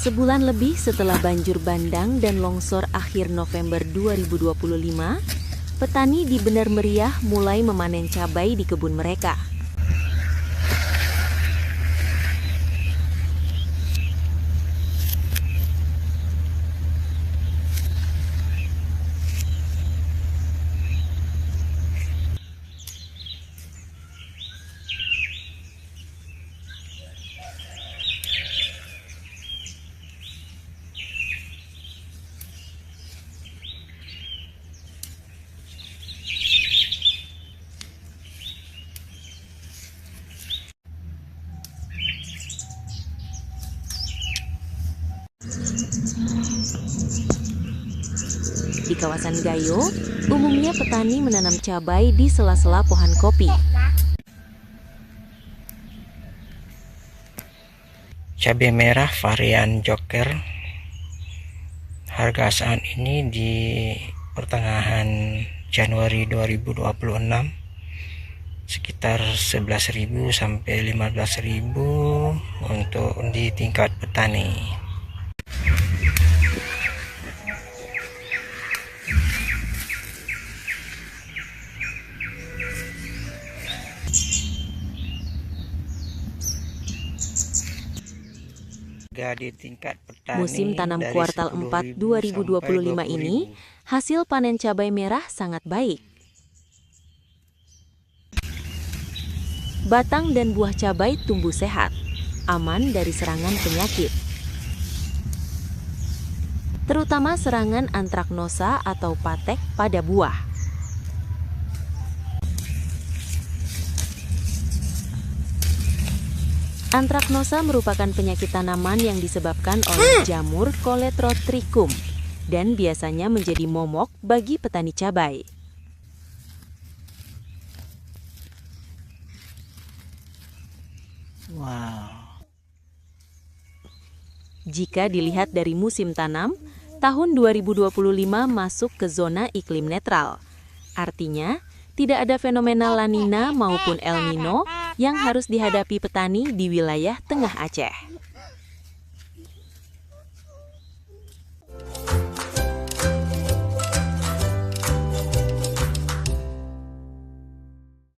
Sebulan lebih setelah banjir bandang dan longsor akhir November 2025, petani di Benar Meriah mulai memanen cabai di kebun mereka. Di kawasan Gayo, umumnya petani menanam cabai di sela-sela pohon kopi. Cabai merah varian Joker, harga saat ini di pertengahan Januari 2026 sekitar 11.000 sampai 15.000 untuk di tingkat petani. Di tingkat petani, musim tanam kuartal 4 2025 ini, hasil panen cabai merah sangat baik. Batang dan buah cabai tumbuh sehat, aman dari serangan penyakit, terutama serangan antraknosa atau patek pada buah. Antraknosa merupakan penyakit tanaman yang disebabkan oleh jamur Coletrotrichum dan biasanya menjadi momok bagi petani cabai. Wow. Jika dilihat dari musim tanam, tahun 2025 masuk ke zona iklim netral. Artinya, tidak ada fenomena La Nina maupun El Nino yang harus dihadapi petani di wilayah Tengah Aceh.